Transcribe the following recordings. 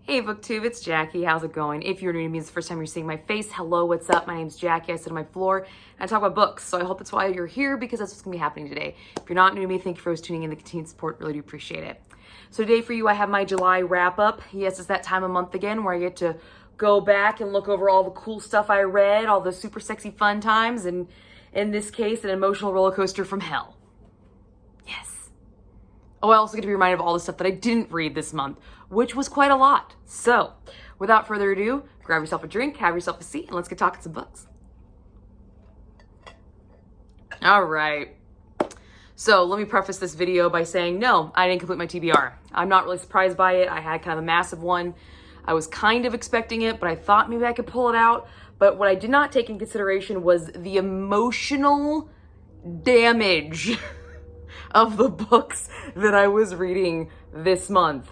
Hey BookTube, it's Jackie. How's it going? If you're new to me, it's the first time you're seeing my face, hello, what's up? My name's Jackie. I sit on my floor and I talk about books. So I hope that's why you're here, because that's what's gonna be happening today. If you're not new to me, thank you for always tuning in. The continued support, really do appreciate it. So today for you, I have my July wrap up. Yes, it's that time of month again where I get to go back and look over all the cool stuff I read, all the super sexy fun times, and in this case, an emotional roller coaster from hell. Yes. Oh, I also get to be reminded of all the stuff that I didn't read this month, which was quite a lot. So, without further ado, grab yourself a drink, have yourself a seat, and let's get talking some books. All right. So, let me preface this video by saying, no, I didn't complete my TBR. I'm not really surprised by it. I had kind of a massive one. I was kind of expecting it, but I thought maybe I could pull it out. But what I did not take in consideration was the emotional damage of the books that I was reading this month.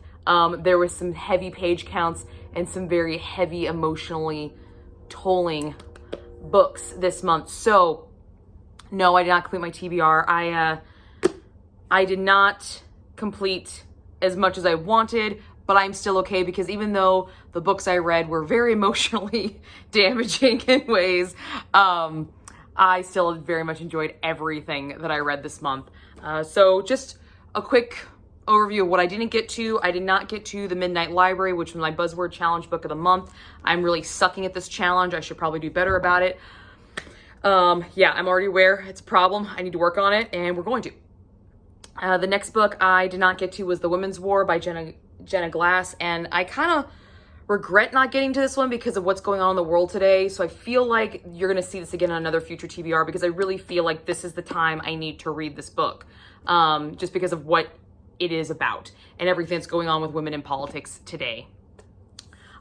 There was some heavy page counts and some very heavy emotionally tolling books this month. So no, I did not complete my TBR. I did not complete as much as I wanted, but I'm still okay, because even though the books I read were very emotionally damaging in ways, I still very much enjoyed everything that I read this month. So just a quick overview of what I didn't get to. I did not get to The Midnight Library, which was my Buzzword Challenge book of the month. I'm really sucking at this challenge. I should probably do better about it. Yeah, I'm already aware it's a problem. I need to work on it, and we're going to. The next book I did not get to was The Women's War by Jenna Glass, and I kind of regret not getting to this one because of what's going on in the world today. So I feel like you're going to see this again on another future TBR, because I really feel like this is the time I need to read this book, just because of what it is about and everything that's going on with women in politics today.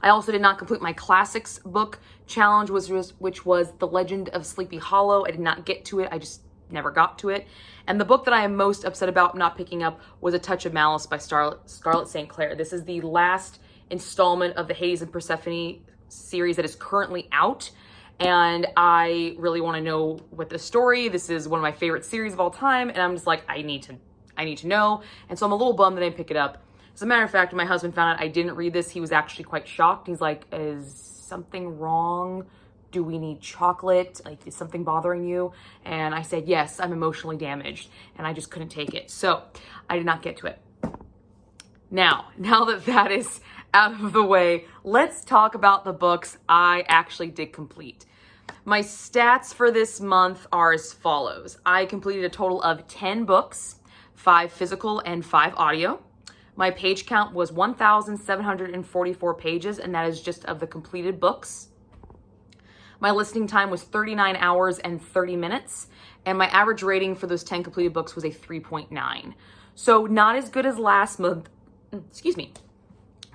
I also did not complete my classics book challenge, which was The Legend of Sleepy Hollow. I did not get to it. I just never got to it. And the book that I am most upset about not picking up was A Touch of Malice by Scarlett St. Clair. This is the last installment of the Hades and Persephone series that is currently out, and I really want to know what the story. This is one of my favorite series of all time, and I'm just like, I need to know. And so I'm a little bummed that I didn't pick it up. As a matter of fact, when my husband found out I didn't read this, he was actually quite shocked. He's like, is something wrong? Do we need chocolate? Like, is something bothering you? And I said, yes, I'm emotionally damaged, and I just couldn't take it. So I did not get to it. Now that that is out of the way, let's talk about the books I actually did complete. My stats for this month are as follows. I completed a total of 10 books, 5 physical and 5 audio. My page count was 1,744 pages, and that is just of the completed books. My listening time was 39 hours and 30 minutes, and my average rating for those 10 completed books was a 3.9. So not as good as last month,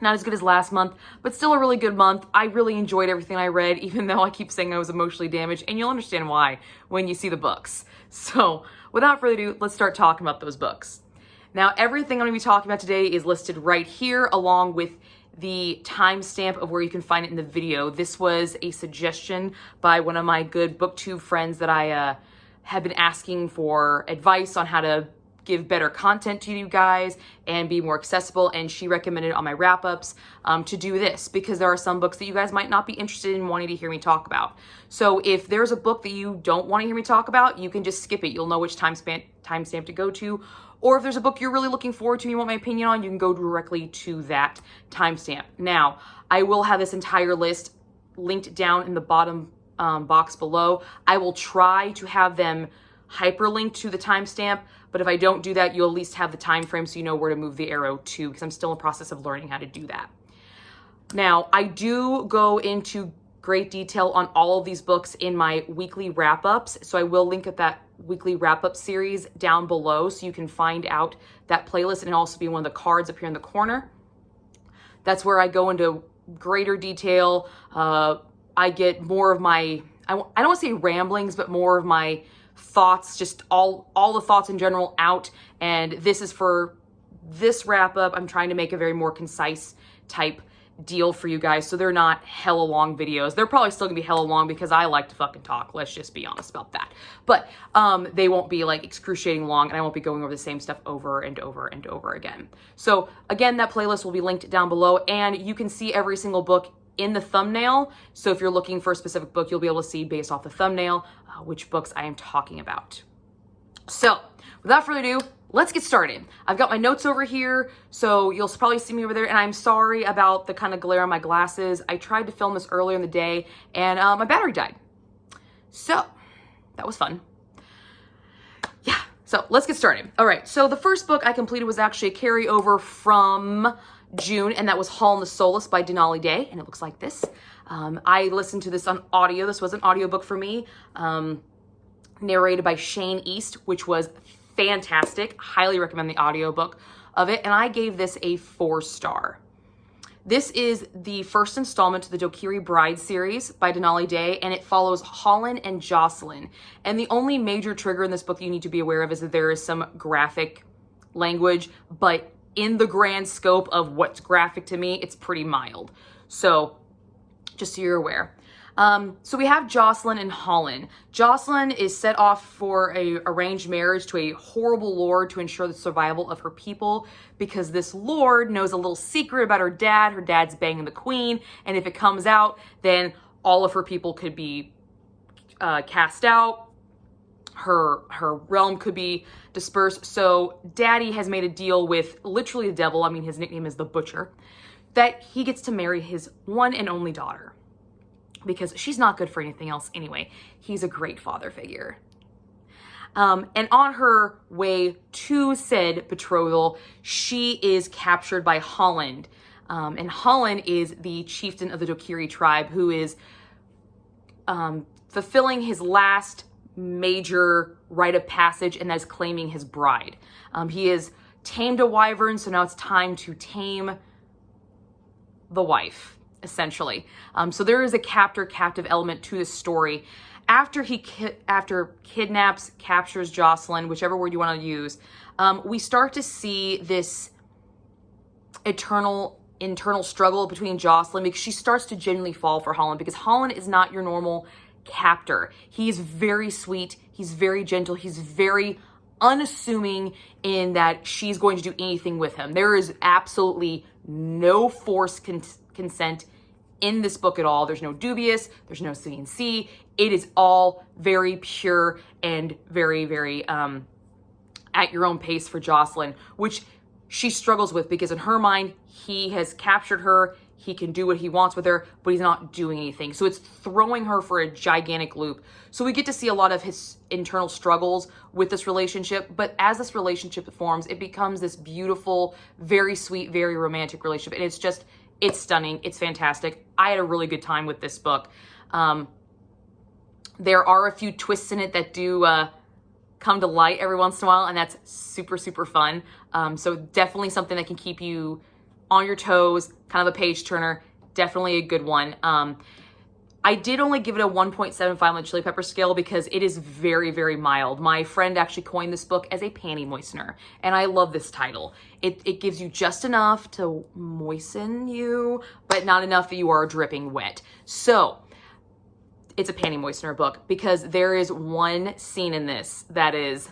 not as good as last month, but still a really good month. I really enjoyed everything I read, even though I keep saying I was emotionally damaged, and you'll understand why when you see the books. So without further ado, let's start talking about those books. Now, everything I'm going to be talking about today is listed right here, along with the timestamp of where you can find it in the video. This was a suggestion by one of my good BookTube friends that I have been asking for advice on how to give better content to you guys and be more accessible, and she recommended on my wrap-ups to do this, because there are some books that you guys might not be interested in wanting to hear me talk about. So if there's a book that you don't want to hear me talk about, you can just skip it. You'll know which timestamp to go to. Or if there's a book you're really looking forward to and you want my opinion on, you can go directly to that timestamp. Now, I will have this entire list linked down in the bottom box below. I will try to have them hyperlinked to the timestamp, but if I don't do that, you'll at least have the time frame so you know where to move the arrow to, because I'm still in the process of learning how to do that. Now, I do go into great detail on all of these books in my weekly wrap-ups, so I will link at that weekly wrap-up series down below so you can find out that playlist, and it'll also be one of the cards up here in the corner. That's where I go into greater detail. I get more of my, I don't want to say ramblings, but more of my thoughts, just all the thoughts in general out. And this is for this wrap-up. I'm trying to make a very more concise type deal for you guys, so they're not hella long videos. They're probably still gonna be hella long because I like to fucking talk, let's just be honest about that. But they won't be like excruciating long, and I won't be going over the same stuff over and over and over again. So again, that playlist will be linked down below, and you can see every single book in the thumbnail. So if you're looking for a specific book, you'll be able to see based off the thumbnail which books I am talking about. So without further ado, let's get started. I've got my notes over here, so you'll probably see me over there, and I'm sorry about the kind of glare on my glasses. I tried to film this earlier in the day, and my battery died. So that was fun. Yeah, so let's get started. All right, so the first book I completed was actually a carryover from June, and that was Hollen the Soulless by Denali, and it looks like this. I listened to this on audio. This was an audiobook for me, narrated by Shane East, which was fantastic. Highly recommend the audiobook of it, and I gave this a 4-star. This is the first installment to the Dokiri Bride series by Denali, and it follows Hollen and Jocelyn. And the only major trigger in this book that you need to be aware of is that there is some graphic language, but in the grand scope of what's graphic to me, it's pretty mild. So just so you're aware. So we have Jocelyn and Hollen. Jocelyn is set off for a arranged marriage to a horrible lord to ensure the survival of her people, because this lord knows a little secret about her dad. Her dad's banging the queen, and if it comes out, then all of her people could be cast out. Her realm could be dispersed. So daddy has made a deal with literally the devil. I mean, his nickname is the Butcher, that he gets to marry his one and only daughter, because she's not good for anything else anyway. He's a great father figure. And on her way to said betrothal, she is captured by Hollen. And Hollen is the chieftain of the Dokiri tribe, who is fulfilling his last major rite of passage, and that is claiming his bride. He has tamed a wyvern, so now it's time to tame the wife, essentially. So there is a captive element to this story. After he kidnaps, captures Jocelyn, whichever word you want to use, we start to see this internal struggle between Jocelyn, because she starts to genuinely fall for Hollen, because Hollen is not your normal captor. He's very sweet, he's very gentle, he's very unassuming in that she's going to do anything with him. There is absolutely no forced consent in this book at all. There's no dubious, there's no C&C. It is all very pure and very, very at your own pace for Jocelyn, which she struggles with, because in her mind, he has captured her. He can do what he wants with her, but he's not doing anything. So it's throwing her for a gigantic loop. So we get to see a lot of his internal struggles with this relationship. But as this relationship forms, it becomes this beautiful, very sweet, very romantic relationship. And it's stunning. It's fantastic. I had a really good time with this book. There are a few twists in it that do come to light every once in a while, and that's super, super fun. So definitely something that can keep you on your toes, kind of a page turner, definitely a good one. I did only give it a 1.75 on the chili pepper scale because it is very, very mild. My friend actually coined this book as a panty moistener, and I love this title. It gives you just enough to moisten you, but not enough that you are dripping wet. So it's a panty moistener book, because there is one scene in this that is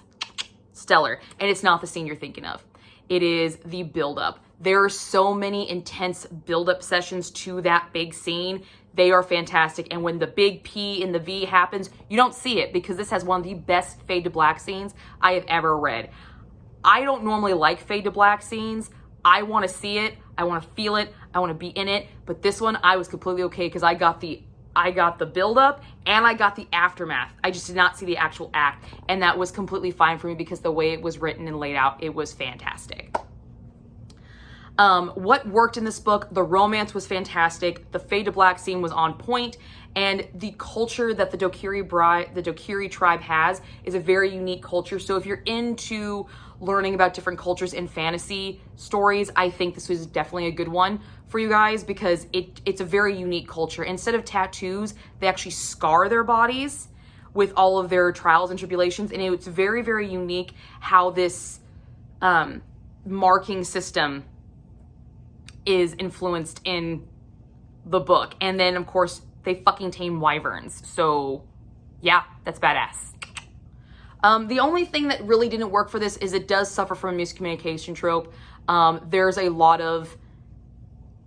stellar, and it's not the scene you're thinking of. It is the buildup. There are so many intense build-up sessions to that big scene. They are fantastic. And when the big P in the V happens, you don't see it, because this has one of the best fade to black scenes I have ever read. I don't normally like fade to black scenes. I want to see it. I want to feel it. I want to be in it. But this one, I was completely okay, because I got the build-up and I got the aftermath. I just did not see the actual act. And that was completely fine for me, because the way it was written and laid out, it was fantastic. What worked in this book, the romance was fantastic, the fade to black scene was on point, and the culture that the Dokiri tribe has is a very unique culture. So if you're into learning about different cultures in fantasy stories, I think this was definitely a good one for you guys, because it's a very unique culture. Instead of tattoos, they actually scar their bodies with all of their trials and tribulations, and it's very, very unique how this marking system is influenced in the book. And then, of course, they fucking tame wyverns. So, yeah, that's badass. The only thing that really didn't work for this is it does suffer from a miscommunication trope. There's a lot of,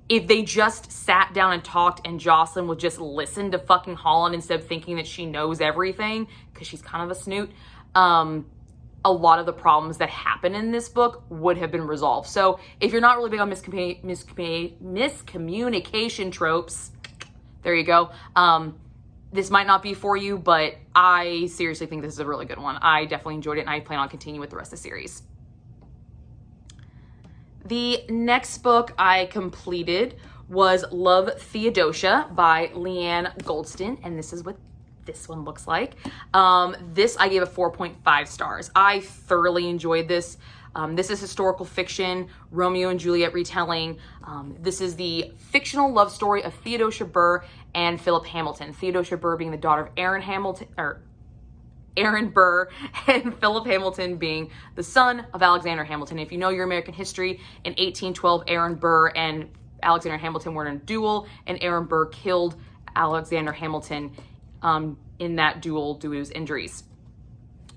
if they just sat down and talked and Jocelyn would just listen to fucking Hollen instead of thinking that she knows everything, because she's kind of a snoot, a lot of the problems that happen in this book would have been resolved. So if you're not really big on miscommunication tropes, there you go. This might not be for you, but I seriously think this is a really good one. I definitely enjoyed it, and I plan on continuing with the rest of the series. The next book I completed was Love, Theodosia by Leanne Goldstein, and this is what this one looks like. This I gave a 4.5 stars. I thoroughly enjoyed this. This is historical fiction, Romeo and Juliet retelling. This is the fictional love story of Theodosia Burr and Philip Hamilton. Theodosia Burr being the daughter of Aaron Burr, and Philip Hamilton being the son of Alexander Hamilton. If you know your American history, in 1812, Aaron Burr and Alexander Hamilton were in a duel, and Aaron Burr killed Alexander Hamilton in that duel due to his injuries.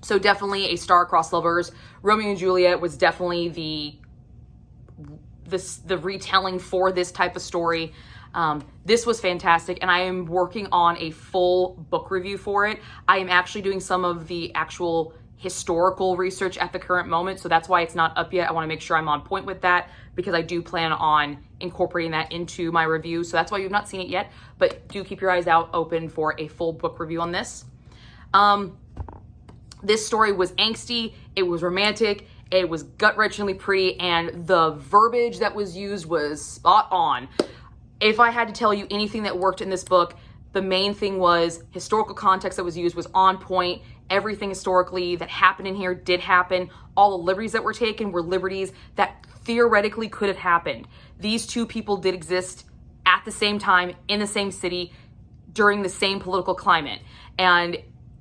So definitely a star-crossed lovers. Romeo and Juliet was definitely the retelling for this type of story. This was fantastic, and I am working on a full book review for it. I am actually doing some of the actual historical research at the current moment, so that's why it's not up yet. I want to make sure I'm on point with that, because I do plan on incorporating that into my review. So that's why you've not seen it yet, but do keep your eyes out open for a full book review on this. This story was angsty, it was romantic, it was gut-wrenchingly pretty, and the verbiage that was used was spot on. If I had to tell you anything that worked in this book, the main thing was historical context that was used was on point. Everything historically that happened in here did happen. All the liberties that were taken were liberties that theoretically could have happened. These two people did exist at the same time, in the same city, during the same political climate. And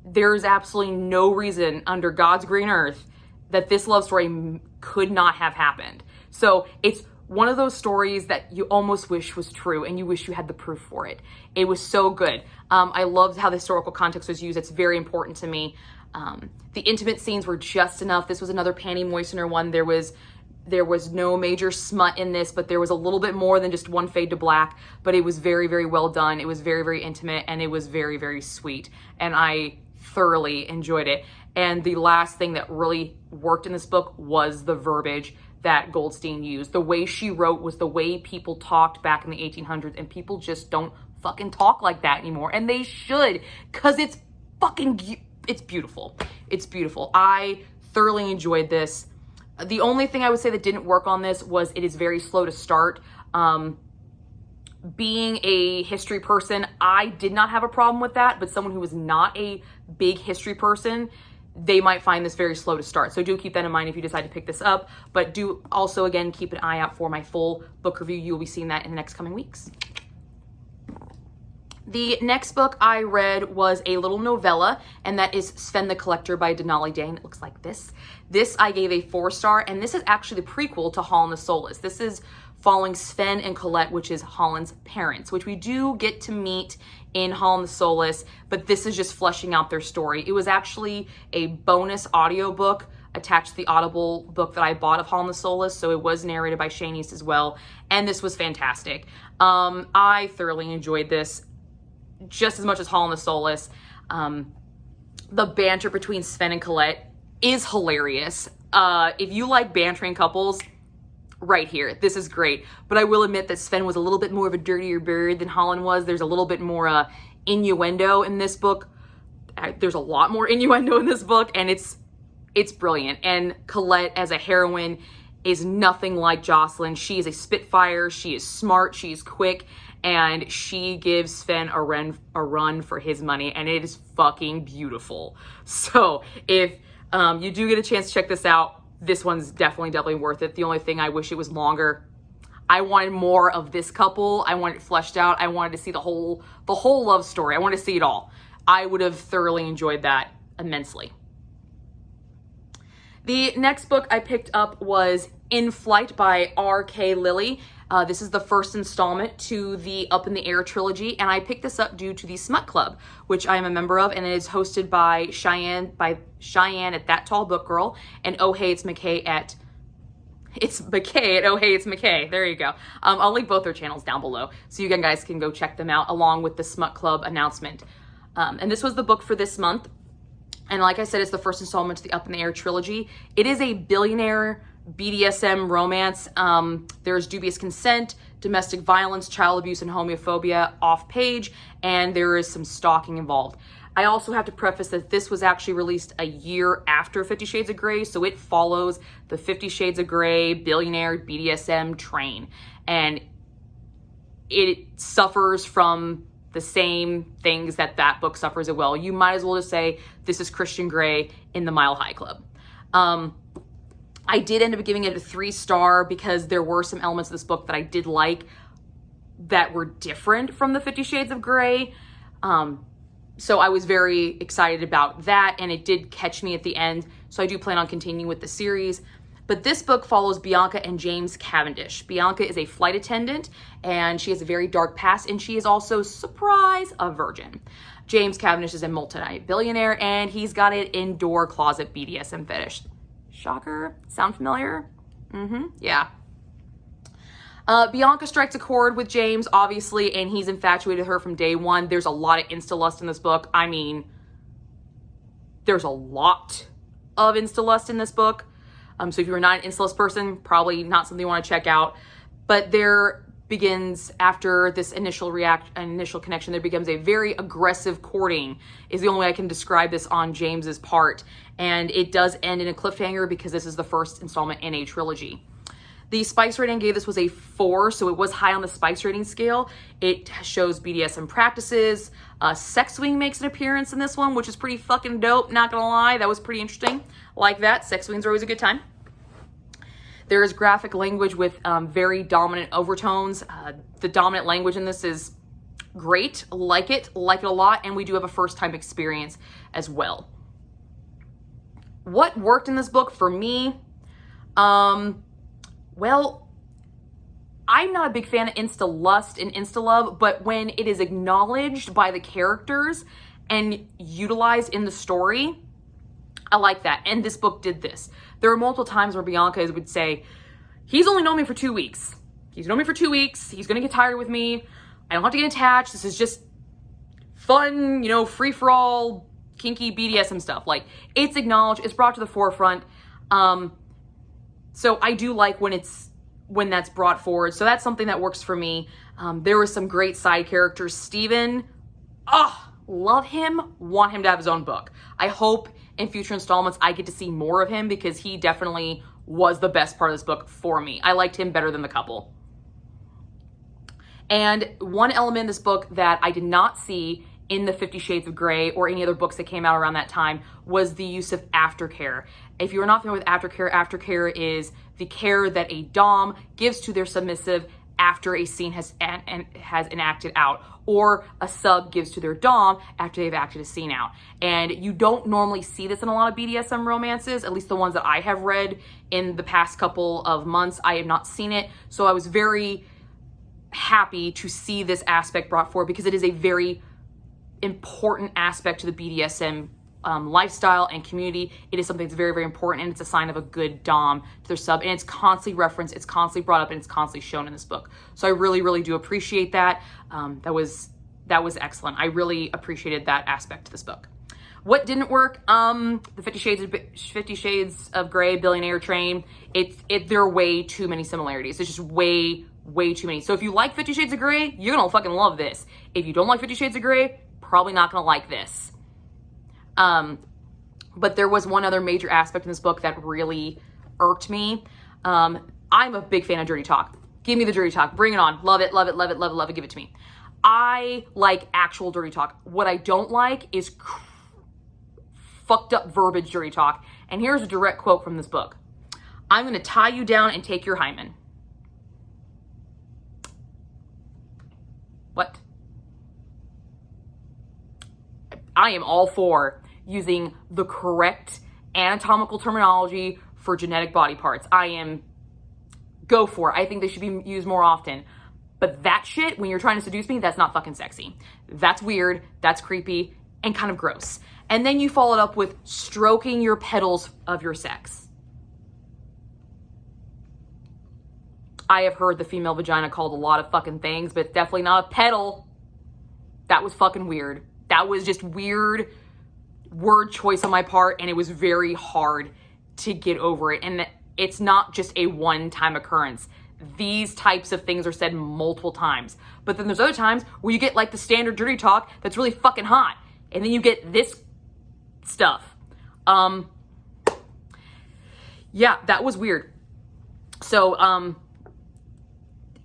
there's absolutely no reason under God's green earth that this love story could not have happened. So it's one of those stories that you almost wish was true and you wish you had the proof for it. It was so good. I loved how the historical context was used. It's very important to me. The intimate scenes were just enough. This was another panty moistener one. There was no major smut in this, but there was a little bit more than just one fade to black, but it was very, very well done. It was very, very intimate, and it was very, very sweet. And I thoroughly enjoyed it. And the last thing that really worked in this book was the verbiage that Goldstein used. The way she wrote was the way people talked back in the 1800s, and people just don't fucking talk like that anymore. And they should, because it's beautiful. It's beautiful. I thoroughly enjoyed this. The only thing I would say that didn't work on this was it is very slow to start. Being a history person, I did not have a problem with that, but someone who was not a big history person, they might find this very slow to start. So do keep that in mind if you decide to pick this up, but do also, again, keep an eye out for my full book review. You will be seeing that in the next coming weeks. The next book I read was a little novella, and that is Sven the Collector by Denali. It looks like this. This I gave a 4-star, and this is actually the prequel to Hollen the Soulless. This is following Sven and Colette, which is Hollen's parents, which we do get to meet in Hollen the Soulless, but this is just fleshing out their story. It was actually a bonus audiobook attached to the Audible book that I bought of Hollen the Soulless, so it was narrated by Shane East as well, and this was fantastic. I thoroughly enjoyed this just as much as Hollen the Soulless. The banter between Sven and Colette is hilarious. If you like bantering couples, right here, this is great. But I will admit that Sven was a little bit more of a dirtier bird than Hollen was. There's a little bit more innuendo in this book. There's a lot more innuendo in this book, and it's brilliant. And Colette as a heroine is nothing like Jocelyn. She is a spitfire. She is smart. She is quick. And she gives Sven a run for his money, and it is fucking beautiful. So if you do get a chance to check this out, this one's definitely worth it. The only thing I wish it was longer. I wanted more of this couple. I wanted it fleshed out. I wanted to see the whole love story. I wanted to see it all. I would have thoroughly enjoyed that immensely. The next book I picked up was In Flight by R.K. Lilley. This is the first installment to the Up in the Air trilogy, and I picked this up due to the Smut Club, which I am a member of, and it is hosted by Cheyenne at That Tall Book Girl, and Oh Hey It's McKay at Oh Hey It's McKay. There you go. I'll link both their channels down below so you guys can go check them out along with the Smut Club announcement. And this was the book for this month. And like I said, it's the first installment to the Up in the Air trilogy. It is a billionaire BDSM romance. There's dubious consent, domestic violence, child abuse, and homophobia off page, and there is some stalking involved. I also have to preface that this was actually released a year after 50 Shades of Grey, so it follows the 50 Shades of Grey billionaire BDSM train, and it suffers from the same things that book suffers as well. You might as well just say this is Christian Grey in the Mile High Club. I did end up giving it a 3-star because there were some elements of this book that I did like that were different from the 50 Shades of Grey. So I was very excited about that, and it did catch me at the end. So I do plan on continuing with the series. But this book follows Bianca and James Cavendish. Bianca is a flight attendant, and she has a very dark past, and she is also, surprise, a virgin. James Cavendish is a multi-billionaire, and he's got an indoor closet BDSM fetish. Shocker? Sound familiar? Yeah. Bianca strikes a chord with James, obviously, and he's infatuated with her from day one. There's a lot of insta-lust in this book. I mean, there's a lot of insta-lust in this book. So if you're not an insta-lust person, probably not something you want to check out. But there begins, after this initial connection, there becomes a very aggressive courting, is the only way I can describe this on James's part. And it does end in a cliffhanger because this is the first installment in a trilogy. The spice rating I gave this was a 4, so it was high on the spice rating scale. It shows BDSM practices. Sex swing makes an appearance in this one, which is pretty fucking dope, not gonna lie. That was pretty interesting. Like that. Sex swings are always a good time. There is graphic language with very dominant overtones. The dominant language in this is great. Like it a lot, and we do have a first-time experience as well. What worked in this book for me? Well, I'm not a big fan of insta-lust and insta-love, but when it is acknowledged by the characters and utilized in the story, I like that. And this book did this. There were multiple times where Bianca would say, he's only known me for 2 weeks. He's known me for 2 weeks. He's going to get tired with me. I don't have to get attached. This is just fun, free-for-all, kinky BDSM stuff. Like, it's acknowledged. It's brought to the forefront. So I do like when that's brought forward. So that's something that works for me. There were some great side characters. Steven, love him, want him to have his own book. I hope in future installments I get to see more of him because he definitely was the best part of this book for me. I liked him better than the couple. And one element in this book that I did not see in the 50 Shades of Grey or any other books that came out around that time was the use of aftercare. If you're not familiar with aftercare is the care that a dom gives to their submissive after a scene has enacted out, or a sub gives to their dom after they've acted a scene out. And you don't normally see this in a lot of BDSM romances, at least the ones that I have read in the past couple of months. I have not seen it, so I was very happy to see this aspect brought forward because it is a very important aspect to the BDSM lifestyle and community. It is something that's very, very important, and it's a sign of a good dom to their sub, and it's constantly referenced, it's constantly brought up, and it's constantly shown in this book. So I really, really do appreciate that. That was excellent. I really appreciated that aspect to this book. What didn't work? The 50 Shades of Grey billionaire train. There are way too many similarities. It's just way too many. So if you like 50 Shades of Grey, you're gonna fucking love this. If you don't like 50 Shades of Grey, probably not gonna like this. But there was one other major aspect in this book that really irked me. I'm a big fan of dirty talk. Give me the dirty talk. Bring it on. Love it, love it, love it, love it, love it. Give it to me. I like actual dirty talk. What I don't like is fucked up verbiage dirty talk. And here's a direct quote from this book. I'm going to tie you down and take your hymen. What? I am all for using the correct anatomical terminology for genetic body parts. I am go for it. I think they should be used more often. But that shit, when you're trying to seduce me, that's not fucking sexy. That's weird, that's creepy, and kind of gross. And then you follow it up with stroking your petals of your sex. I have heard the female vagina called a lot of fucking things, but it's definitely not a petal. That was fucking weird. That was just weird word choice on my part, and it was very hard to get over it. And it's not just a one-time occurrence. These types of things are said multiple times. But then there's other times where you get like the standard dirty talk that's really fucking hot. And then you get this stuff. Yeah, that was weird. So,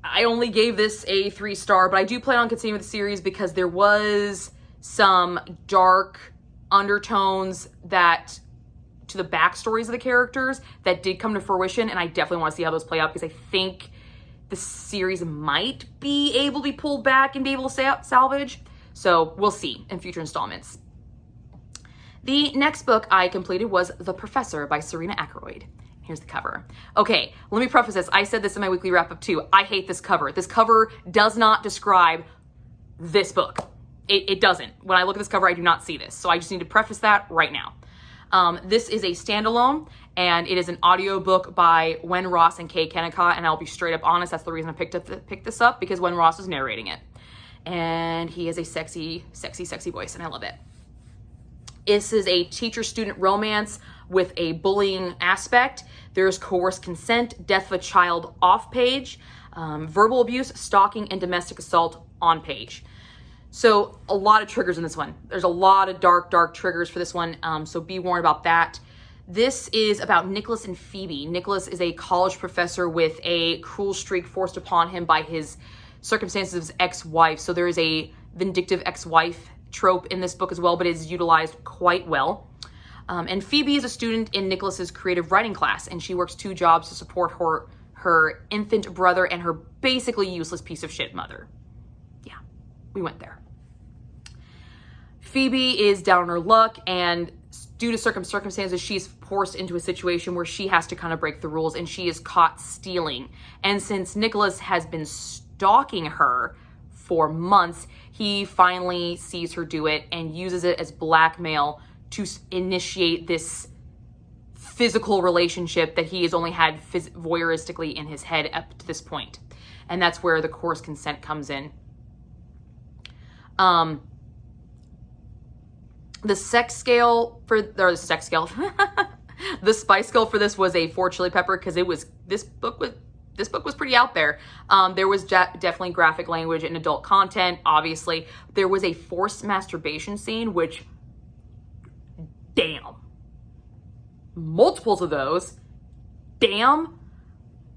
I only gave this a 3-star, but I do plan on continuing with the series because there was some dark undertones that to the backstories of the characters that did come to fruition, and I definitely want to see how those play out because I think the series might be able to be pulled back and be able to salvage. So we'll see in future installments. The next book I completed was The Professor by Serena Akeroyd. Here's the cover. Okay, let me preface this. I said this in my weekly wrap-up too. I hate this cover. This cover does not describe this book. It doesn't. When I look at this cover, I do not see this. So I just need to preface that right now. This is a standalone, and it is an audiobook by Wen Ross and Kay Kennicott, and I'll be straight up honest, that's the reason I picked this up, because Wen Ross is narrating it. And he has a sexy, sexy, sexy voice, and I love it. This is a teacher-student romance with a bullying aspect. There's coerced consent, death of a child off page, verbal abuse, stalking, and domestic assault on page. So a lot of triggers in this one. There's a lot of dark, dark triggers for this one, so be warned about that. This is about Nicholas and Phoebe. Nicholas is a college professor with a cruel streak forced upon him by his circumstances of his ex-wife. So there is a vindictive ex-wife trope in this book as well, but it is utilized quite well. And Phoebe is a student in Nicholas's creative writing class, and she works 2 jobs to support her infant brother and her basically useless piece of shit mother. Yeah, we went there. Phoebe is down on her luck, and due to circumstances, she's forced into a situation where she has to kind of break the rules, and she is caught stealing. And since Nicholas has been stalking her for months, he finally sees her do it and uses it as blackmail to initiate this physical relationship that he has only had voyeuristically in his head up to this point. And that's where the coerced consent comes in. The spice scale for this was a 4 chili pepper because this book was pretty out there. There was definitely graphic language and adult content, obviously. There was a forced masturbation scene, which, damn. Multiples of those. Damn.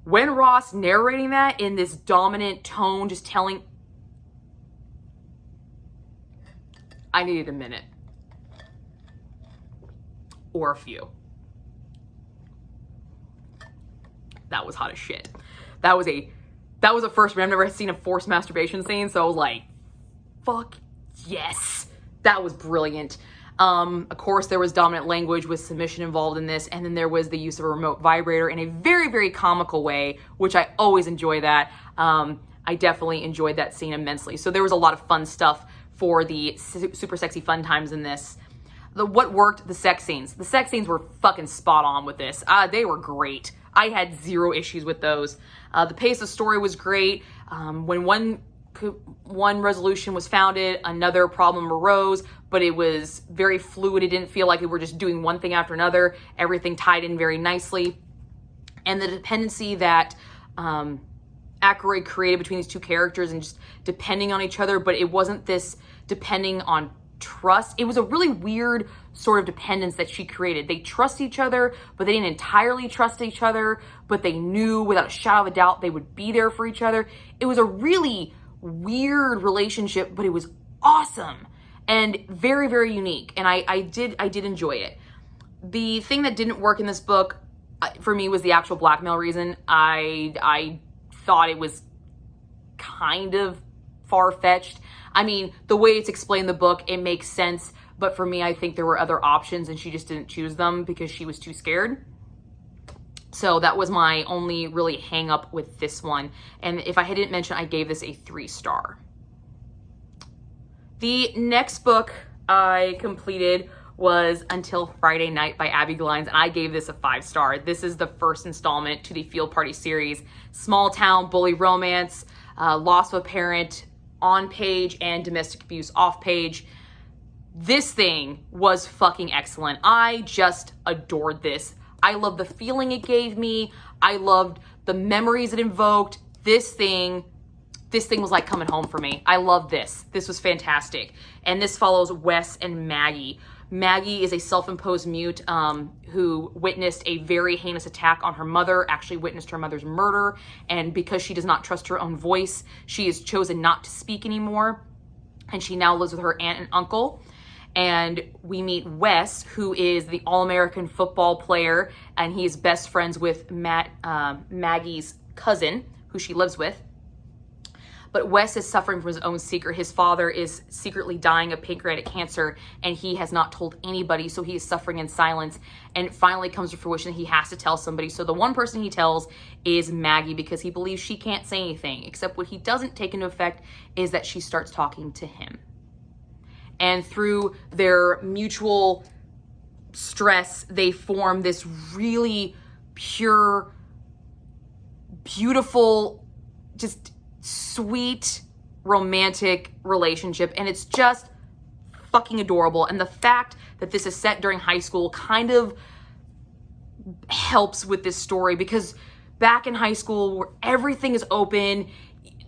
Wen Ross narrating that in this dominant tone, just telling... I needed a minute. Or a few. That was hot as shit. That was a first for me. I've never seen a forced masturbation scene, so I was like, fuck yes. That was brilliant. Of course, there was dominant language with submission involved in this, and then there was the use of a remote vibrator in a very, very comical way, which I always enjoy that. I definitely enjoyed that scene immensely. So there was a lot of fun stuff for the super sexy fun times in this. What worked? The sex scenes. The sex scenes were fucking spot on with this. They were great. I had 0 issues with those. The pace of story was great. When one resolution was founded, another problem arose, but it was very fluid. It didn't feel like we were just doing one thing after another. Everything tied in very nicely. And the dependency that Akeroyd created between these 2 characters and just depending on each other, but it wasn't this depending on trust. It was a really weird sort of dependence that she created. They trust each other, but they didn't entirely trust each other, but they knew without a shadow of a doubt they would be there for each other. It was a really weird relationship, but it was awesome and very, very unique. And I did enjoy it. The thing that didn't work in this book for me was the actual blackmail reason. I thought it was kind of far-fetched. I mean, the way it's explained in the book, it makes sense. But for me, I think there were other options and she just didn't choose them because she was too scared. So that was my only really hang up with this one. And if I didn't mention, I gave this a 3-star. The next book I completed was Until Friday Night by Abbi Glines, and I gave this a 5-star. This is the first installment to the Field Party series. Small town bully romance, loss of a parent on page and domestic abuse off page. This thing was fucking excellent. I just adored this. I loved the feeling it gave me. I loved the memories it invoked. This thing was like coming home for me. I love this. This was fantastic. And this follows Wes and Maggie. Maggie is a self-imposed mute who witnessed a very heinous attack on her mother, actually witnessed her mother's murder. And because she does not trust her own voice, she has chosen not to speak anymore. And she now lives with her aunt and uncle. And we meet Wes, who is the All-American football player, and he is best friends with Maggie's cousin, who she lives with. But Wes is suffering from his own secret. His father is secretly dying of pancreatic cancer, and he has not told anybody, so he is suffering in silence. And it finally comes to fruition that he has to tell somebody. So the one person he tells is Maggie, because he believes she can't say anything, except what he doesn't take into effect is that she starts talking to him. And through their mutual stress, they form this really pure, beautiful, just sweet, romantic relationship. And it's just fucking adorable. And the fact that this is set during high school kind of helps with this story, because back in high school where everything is open,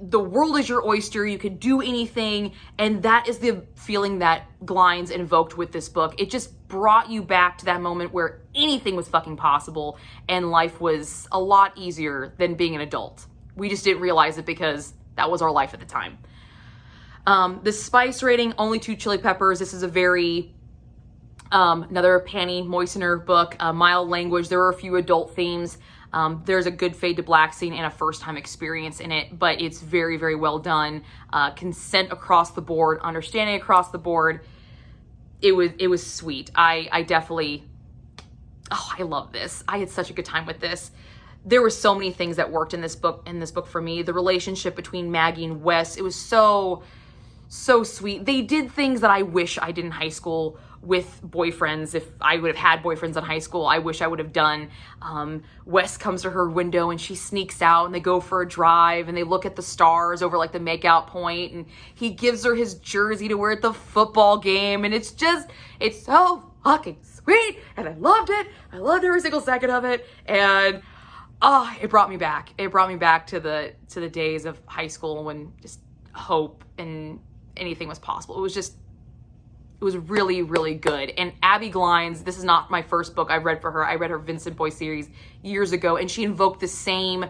the world is your oyster, you could do anything, and that is the feeling that Glines invoked with this book. It just brought you back to that moment where anything was fucking possible and life was a lot easier than being an adult. We just didn't realize it because that was our life at the time. The spice rating, only 2 chili peppers. This is a very, another panty moistener book, mild language. There are a few adult themes. There's a good fade to black scene and a first-time experience in it, but it's very, very well done. Consent across the board, understanding across the board. It was sweet. I definitely, I love this. I had such a good time with this. There were so many things that worked in this book for me. The relationship between Maggie and Wes, it was so sweet. They did things that I wish I did in high school with boyfriends. If I would have had boyfriends in high school, I wish I would have done. Wes comes to her window and she sneaks out and they go for a drive and they look at the stars over like the makeout point, and he gives her his jersey to wear at the football game. And it's so fucking sweet. And I loved it. I loved every single second of it. And it brought me back. It brought me back to the days of high school when just hope and anything was possible. It was really, really good. And Abbi Glines, this is not my first book I've read for her. I read her Vincent Boy series years ago, and she invoked the same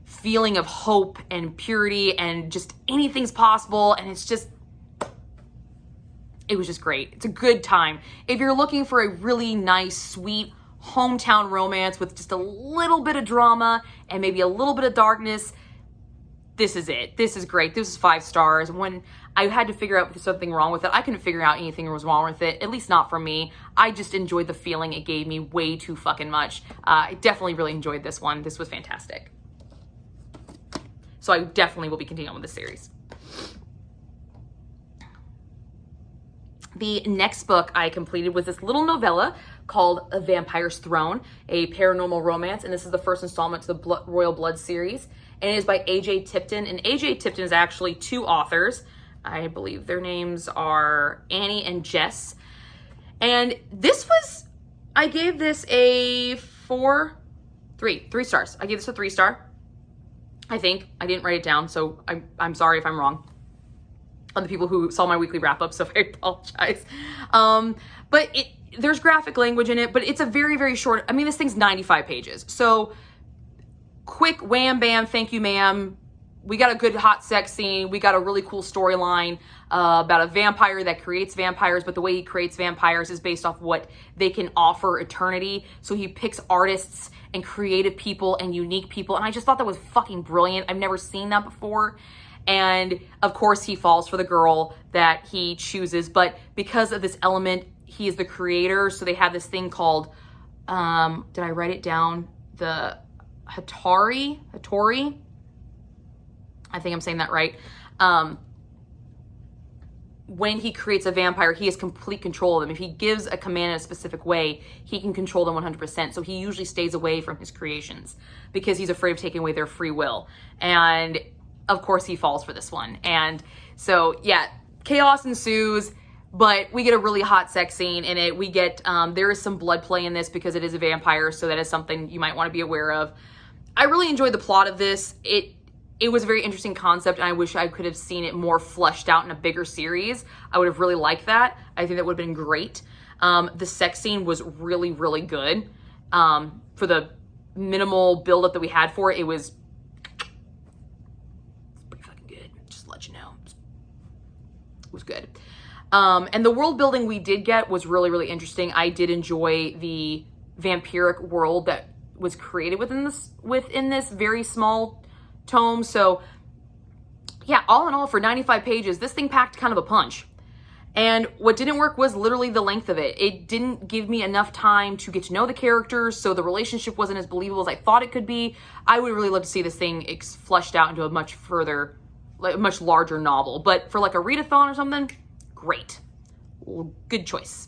feeling of hope and purity and just anything's possible. And it was just great. It's a good time. If you're looking for a really nice, sweet hometown romance with just a little bit of drama and maybe a little bit of darkness, this is it. This is great. This is 5 stars. When I had to figure out if there's something wrong with it, I couldn't figure out anything was wrong with it, at least not for me. I just enjoyed the feeling it gave me way too fucking much. I definitely really enjoyed this one. This was fantastic. So I definitely will be continuing with this series. The next book I completed was this little novella called A Vampire's Throne, a paranormal romance, and this is the first installment to the Royal Blood series, and it is by A.J. Tipton. And A.J. Tipton is actually 2 authors. I believe their names are Annie and Jess. And I gave this a 3 stars. I gave this a 3-star. I think. I didn't write it down, so I'm sorry if I'm wrong on the people who saw my weekly wrap-up, so I apologize. But there's graphic language in it, but it's a very, very short, this thing's 95 pages. So quick wham, bam, thank you, ma'am. We got a good hot sex scene. We got a really cool storyline about a vampire that creates vampires, but the way he creates vampires is based off what they can offer eternity. So he picks artists and creative people and unique people. And I just thought that was fucking brilliant. I've never seen that before. And of course he falls for the girl that he chooses, but because of this element, he is the creator. So they have this thing called, did I write it down? the Hattori, I think I'm saying that right. When he creates a vampire, he has complete control of them. If he gives a command in a specific way, he can control them 100%. So he usually stays away from his creations because he's afraid of taking away their free will. And of course he falls for this one. And so, yeah, chaos ensues, but we get a really hot sex scene in it. We get, there is some blood play in this because it is a vampire. So that is something you might want to be aware of. I really enjoyed the plot of this. It was a very interesting concept, and I wish I could have seen it more fleshed out in a bigger series. I would have really liked that. I think that would have been great. The sex scene was really, really good. For the minimal buildup that we had for it, it was pretty fucking good. Just to let you know. It was good. And the world building we did get was really, really interesting. I did enjoy the vampiric world that was created within this very small tome. So yeah, all in all, for 95 pages, this thing packed kind of a punch. And what didn't work was literally the length of it. It didn't give me enough time to get to know the characters, so the relationship wasn't as believable as I thought it could be. I would really love to see this thing fleshed out into a much further, like a much larger novel. But for like a readathon or something, great. Good choice.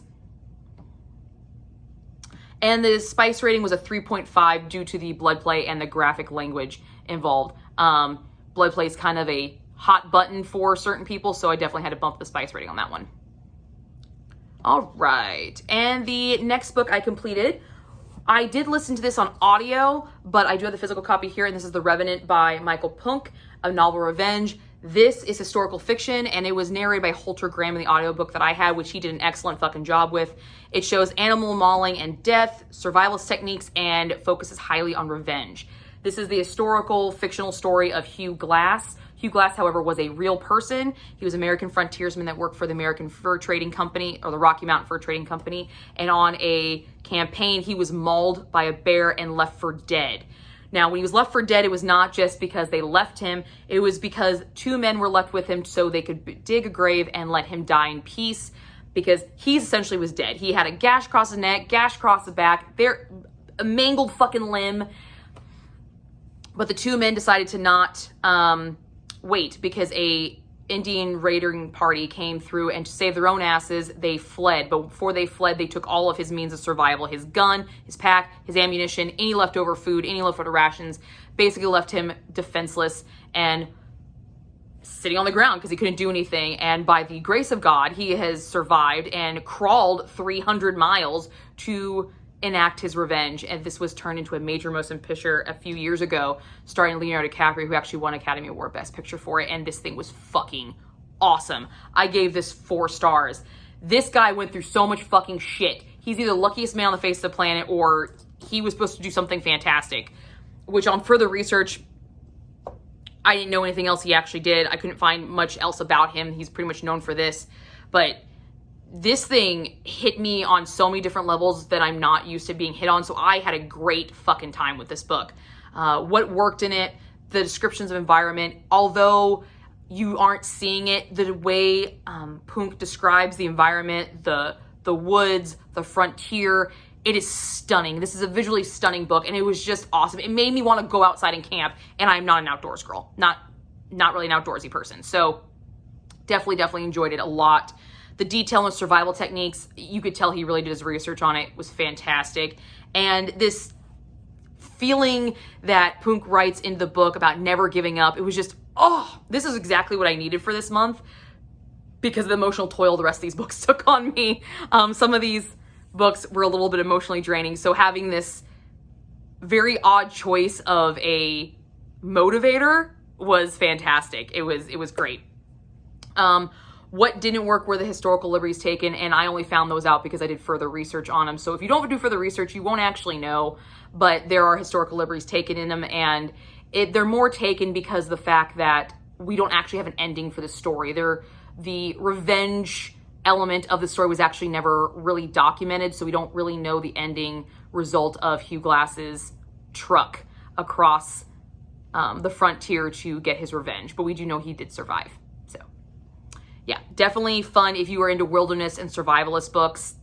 And the spice rating was a 3.5 due to the blood play and the graphic language involved. Blood play is kind of a hot button for certain people, so I definitely had to bump the spice rating on that one. All right, and the next book I completed, I did listen to this on audio, but I do have the physical copy here, and this is The Revenant by Micheal Punke, a novel revenge. This is historical fiction, and it was narrated by Holter Graham in the audiobook that I had, which he did an excellent fucking job with. It shows animal mauling and death, survivalist techniques, and focuses highly on revenge. This is the historical fictional story of Hugh Glass. Hugh Glass, however, was a real person. He was an American frontiersman that worked for the American Fur Trading Company, or the Rocky Mountain Fur Trading Company. And on a campaign, he was mauled by a bear and left for dead. Now, when he was left for dead, it was not just because they left him. It was because two men were left with him so they could dig a grave and let him die in peace, because he essentially was dead. He had a gash across his neck, gash across the back, a mangled fucking limb. But the two men decided to not wait, because a Indian raiding party came through, and to save their own asses, they fled. But before they fled, they took all of his means of survival, his gun, his pack, his ammunition, any leftover food, any leftover rations, basically left him defenseless and sitting on the ground because he couldn't do anything. And by the grace of God, he has survived and crawled 300 miles to enact his revenge. And this was turned into a major motion picture a few years ago, starring Leonardo DiCaprio, who actually won Academy Award Best Picture for it. And this thing was fucking awesome. I gave this 4 stars. This guy went through so much fucking shit. He's either the luckiest man on the face of the planet, or he was supposed to do something fantastic, which on further research, I didn't know anything else he actually did. I couldn't find much else about him. He's pretty much known for this, but this thing hit me on so many different levels that I'm not used to being hit on. So I had a great fucking time with this book. What worked in it, the descriptions of environment, although you aren't seeing it, the way Punke describes the environment, the woods, the frontier, it is stunning. This is a visually stunning book, and it was just awesome. It made me want to go outside and camp, and I'm not an outdoors girl. Not really an outdoorsy person. So definitely enjoyed it a lot. The detail and survival techniques, you could tell he really did his research on it, was fantastic. And this feeling that Punke writes in the book about never giving up, it was just, oh, this is exactly what I needed for this month, because of the emotional toil the rest of these books took on me. Some of these books were a little bit emotionally draining, so having this very odd choice of a motivator was fantastic. It was great. What didn't work were the historical liberties taken, and I only found those out because I did further research on them. So if you don't do further research, you won't actually know, but there are historical liberties taken in them, and they're more taken because of the fact that we don't actually have an ending for the story. The revenge element of the story was actually never really documented, so we don't really know the ending result of Hugh Glass's truck across the frontier to get his revenge, but we do know he did survive. So yeah, definitely fun. If you are into wilderness and survivalist books,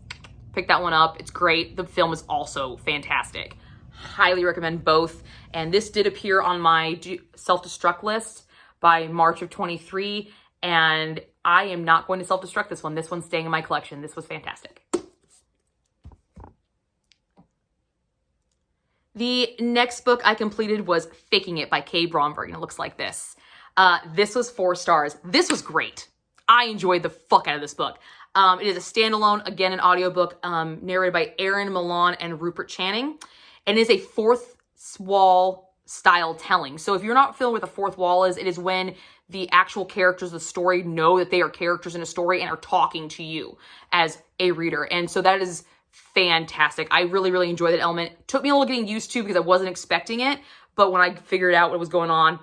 pick that one up. It's great. The film is also fantastic. highly recommend both. And this did appear on my self-destruct list by March of 23. And I am not going to self-destruct this one. This one's staying in my collection. This was fantastic. The next book I completed was Faking It by K. Bromberg, and it looks like this. This was 4 stars. This was great. I enjoyed the fuck out of this book. It is a standalone, again, an audiobook narrated by Aaron Milan and Rupert Channing. And it is a fourth wall style telling. So if you're not familiar with a fourth wall is, it is when the actual characters of the story know that they are characters in a story and are talking to you as a reader. And so that is fantastic. I really, really enjoyed that element. It took me a little getting used to because I wasn't expecting it. But when I figured out what was going on,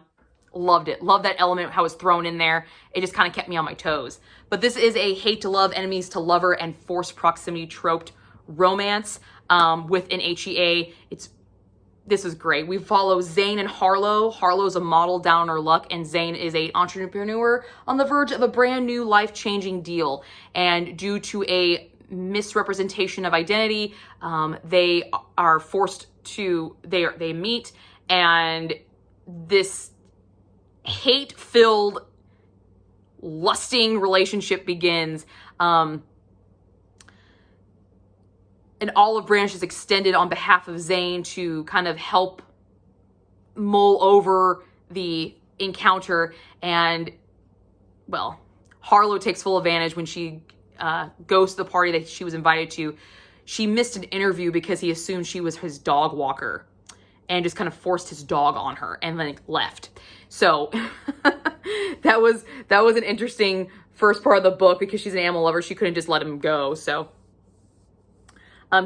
loved it. Loved that element, how it was thrown in there. It just kind of kept me on my toes. But this is a hate to love, enemies to lover, and forced proximity troped romance with an HEA. This is great. We follow Zane and Harlow. Harlow's a model down on her luck, and Zane is an entrepreneur on the verge of a brand new life-changing deal. And due to a misrepresentation of identity, they are forced to, they meet, and this hate-filled, lusting relationship begins. An olive branch is extended on behalf of Zane to kind of help mull over the encounter. And, well, Harlow takes full advantage when she goes to the party that she was invited to. She missed an interview because he assumed she was his dog walker and just kind of forced his dog on her and then left. So that was an interesting first part of the book because she's an animal lover. She couldn't just let him go. So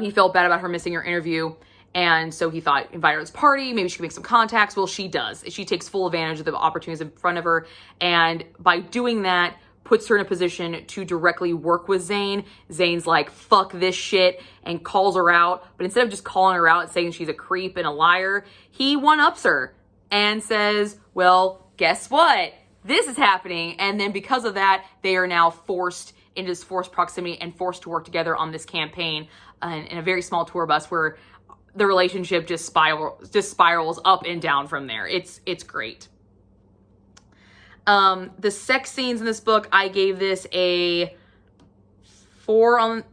he felt bad about her missing her interview. And so he thought, invite her to his party. Maybe she could make some contacts. Well, she does. She takes full advantage of the opportunities in front of her. And by doing that, puts her in a position to directly work with Zane. Zane's like, fuck this shit, and calls her out. But instead of just calling her out and saying she's a creep and a liar, he one-ups her and says, well, guess what? This is happening. And then because of that, they are now forced into this forced proximity and forced to work together on this campaign in a very small tour bus where the relationship just spirals up and down from there. It's great. The sex scenes in this book, I gave this a 4 on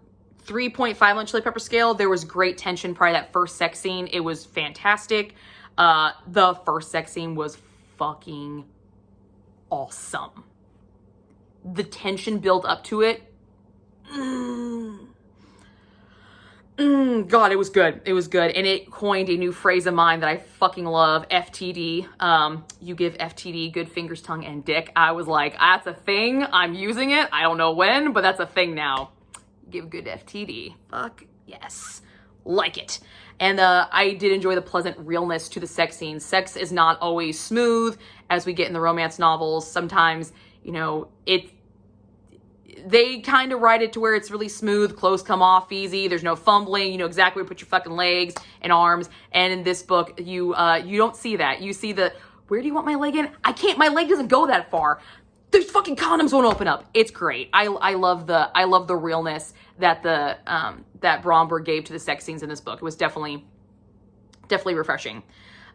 3.5 on Chili Pepper scale. There was great tension prior to that first sex scene. It was fantastic. The first sex scene was fucking awesome. The tension built up to it. God, it was good. It was good. And it coined a new phrase of mine that I fucking love, FTD. You give FTD good fingers, tongue, and dick. I was like, that's a thing. I'm using it. I don't know when, but that's a thing now. Give good FTD. Fuck yes. Like it. And I did enjoy the pleasant realness to the sex scenes. Sex is not always smooth, as we get in the romance novels. Sometimes, you know, they kind of write it to where it's really smooth, clothes come off easy, there's no fumbling, you know exactly where to put your fucking legs and arms. And in this book, you don't see that. You see where do you want my leg in? I can't, my leg doesn't go that far. There's fucking condoms won't open up. It's great. I love the realness that that Bromberg gave to the sex scenes in this book. It was definitely refreshing.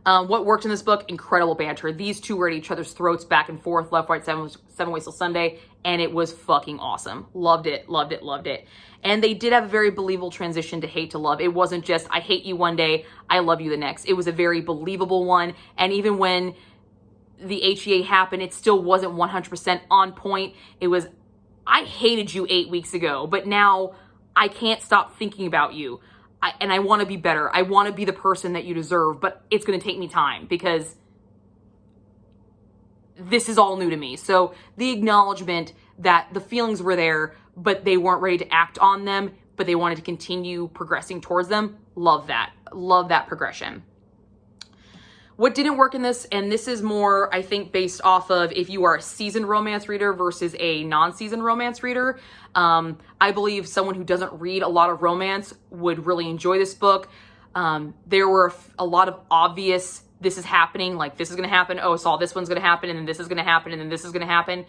What worked in this book? Incredible banter. These two were at each other's throats back and forth, left, right, seven ways till Sunday, and it was fucking awesome. Loved it, loved it, loved it. And they did have a very believable transition to hate to love. It wasn't just, I hate you one day, I love you the next. It was a very believable one, and even when the HEA happened, it still wasn't 100% on point. It was, I hated you 8 weeks ago, but now I can't stop thinking about you. And I want to be better. I want to be the person that you deserve, but it's going to take me time because this is all new to me. So the acknowledgement that the feelings were there, but they weren't ready to act on them, but they wanted to continue progressing towards them. Love that. Love that progression. What didn't work in this, and this is more, I think, based off of if you are a seasoned romance reader versus a non-seasoned romance reader. I believe someone who doesn't read a lot of romance would really enjoy this book. There were a lot of obvious, this is happening, like this is going to happen, oh, so this one's going to happen, and then this is going to happen, and then this is going to happen.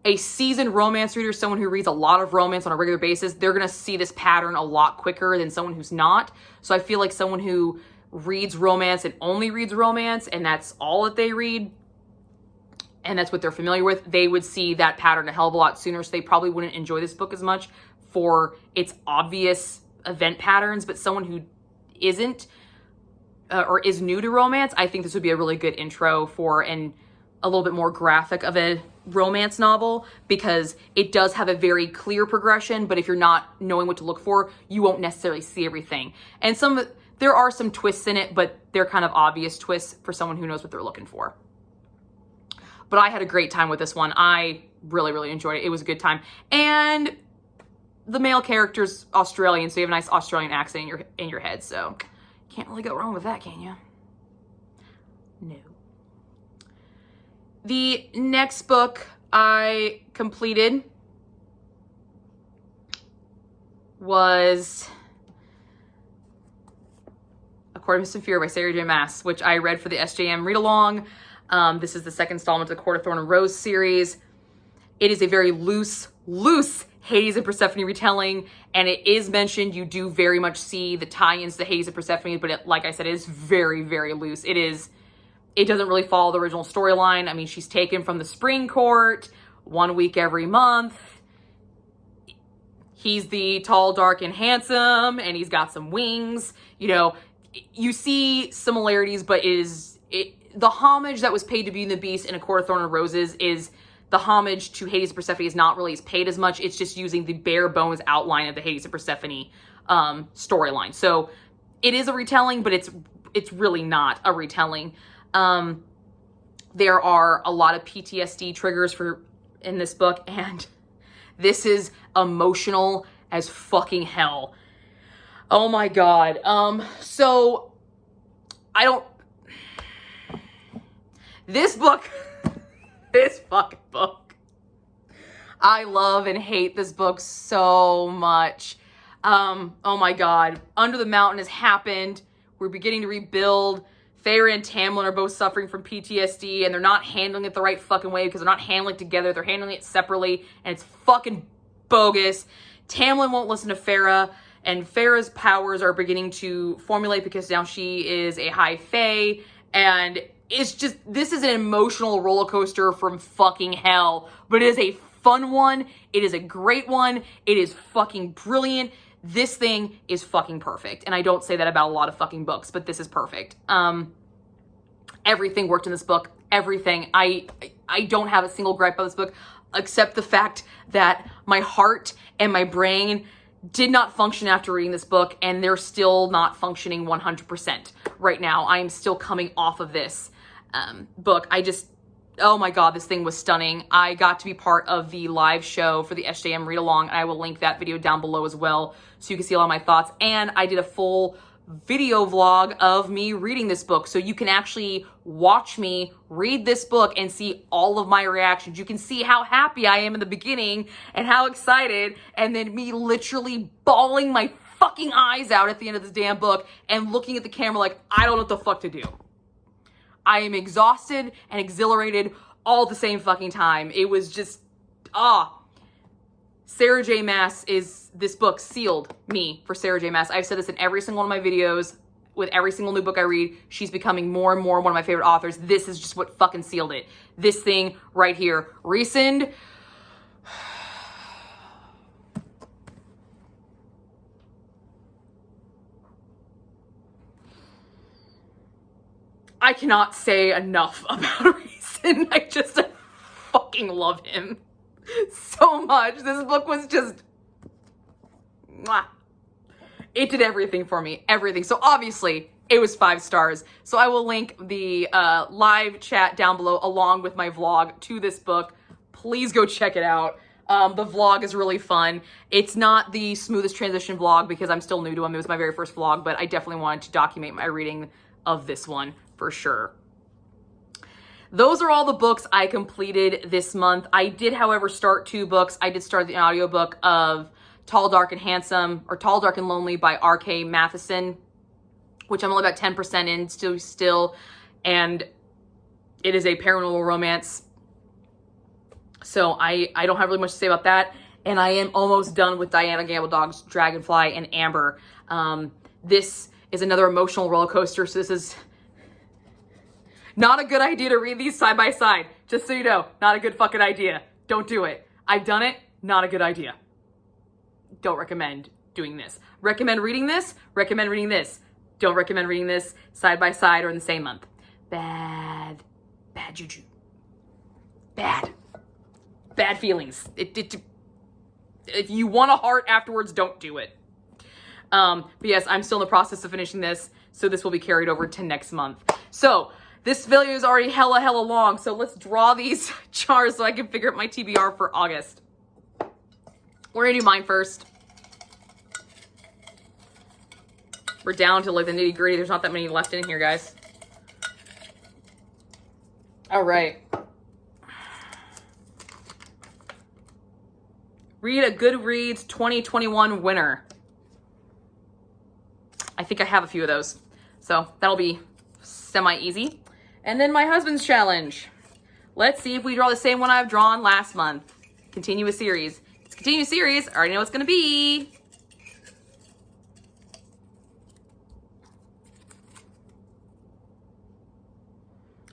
A seasoned romance reader, someone who reads a lot of romance on a regular basis, they're going to see this pattern a lot quicker than someone who's not. So I feel like someone who reads romance and only reads romance, and that's all that they read, and that's what they're familiar with, they would see that pattern a hell of a lot sooner, so they probably wouldn't enjoy this book as much for its obvious event patterns. But someone who isn't or is new to romance, I think this would be a really good intro for a little bit more graphic of a romance novel, because it does have a very clear progression, but if you're not knowing what to look for, you won't necessarily see everything. And there are some twists in it, but they're kind of obvious twists for someone who knows what they're looking for. But I had a great time with this one. I really, really enjoyed it. It was a good time. And the male character's Australian, so you have a nice Australian accent in your head, so can't really go wrong with that, can you? No. The next book I completed was According to Fear by Sarah J. Maas, which I read for the SJM read-along. This is the second installment of the Court of Thorn and Rose series. It is a very loose Hades and Persephone retelling, and it is mentioned, you do very much see the tie-ins to Hades and Persephone, but like I said, it is very, very loose. It doesn't really follow the original storyline. I mean, she's taken from the spring court 1 week every month. He's the tall, dark, and handsome, and he's got some wings. You know, you see similarities, but the homage that was paid to Beauty and the Beast in A Court of Thorn and Roses is the homage to Hades and Persephone is not really paid as much. It's just using the bare bones outline of the Hades and Persephone storyline. So it is a retelling, but it's really not a retelling. There are a lot of PTSD triggers in this book, and this is emotional as fucking hell. Oh my God. So this fucking book, I love and hate this book so much. Oh my God. Under the Mountain has happened. We're beginning to rebuild. Feyre and Tamlin are both suffering from PTSD, and they're not handling it the right fucking way because they're not handling it together. They're handling it separately, and it's fucking bogus. Tamlin won't listen to Feyre, and Feyre's powers are beginning to formulate because now she is a high fae, and it's just, this is an emotional roller coaster from fucking hell, but it is a fun one. It is a great one. It is fucking brilliant. This thing is fucking perfect. And I don't say that about a lot of fucking books, but this is perfect. Everything worked in this book. Everything. I don't have a single gripe about this book, except the fact that my heart and my brain did not function after reading this book, and they're still not functioning 100% right now. I am still coming off of this book. Oh my God, this thing was stunning. I got to be part of the live show for the SJM read along, and I will link that video down below as well so you can see a lot of my thoughts. And I did a full video vlog of me reading this book, so you can actually watch me read this book and see all of my reactions. You can see how happy I am in the beginning and how excited, and then me literally bawling my fucking eyes out at the end of this damn book and looking at the camera like I don't know what the fuck to do. I am exhausted and exhilarated all at the same fucking time. It was just, Sarah J. Maas this book sealed me for Sarah J. Maas. I've said this in every single one of my videos. With every single new book I read, she's becoming more and more one of my favorite authors. This is just what fucking sealed it. This thing right here. Rescind. I cannot say enough about Reason. I fucking love him so much. This book was just, mwah. It did everything for me, everything. So obviously it was 5 stars. So I will link the live chat down below along with my vlog to this book. Please go check it out. The vlog is really fun. It's not the smoothest transition vlog because I'm still new to him. It was my very first vlog, but I definitely wanted to document my reading of this one for sure. Those are all the books I completed this month. I did, however, start 2 books. I did start the audiobook of Tall, Dark, and Handsome, or Tall, Dark, and Lonely by R.K. Matheson, which I'm only about 10% in still, and it is a paranormal romance. So I don't have really much to say about that, and I am almost done with Diana Gabaldon's Dragonfly and Amber. This is another emotional roller coaster. So this is not a good idea to read these side by side. Just so you know, not a good fucking idea. Don't do it. I've done it. Not a good idea. Don't recommend doing this. Recommend reading this. Recommend reading this. Don't recommend reading this side by side or in the same month. Bad juju. Bad feelings. If you want a heart afterwards, don't do it. But yes, I'm still in the process of finishing this, so this will be carried over to next month. So this video is already hella long, so let's draw these jars so I can figure out my TBR for August. We're gonna do mine first. We're down to like the nitty gritty. There's not that many left in here, guys. All right. Read a Goodreads 2021 winner. I think I have a few of those. So that'll be semi-easy. And then my husband's challenge. Let's see if we draw the same one I've drawn last month. Continuous series. It's a continuous series. I already know what it's going to be.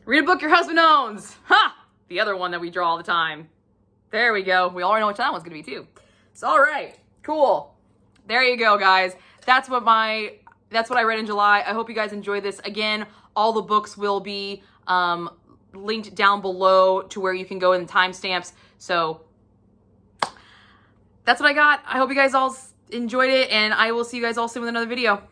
Read a book your husband owns. Ha! The other one that we draw all the time. There we go. We already know what that one's going to be too. So, all right. Cool. There you go, guys. That's what I read in July. I hope you guys enjoyed this. Again, all the books will be linked down below to where you can go in timestamps. So that's what I got. I hope you guys all enjoyed it, and I will see you guys all soon with another video.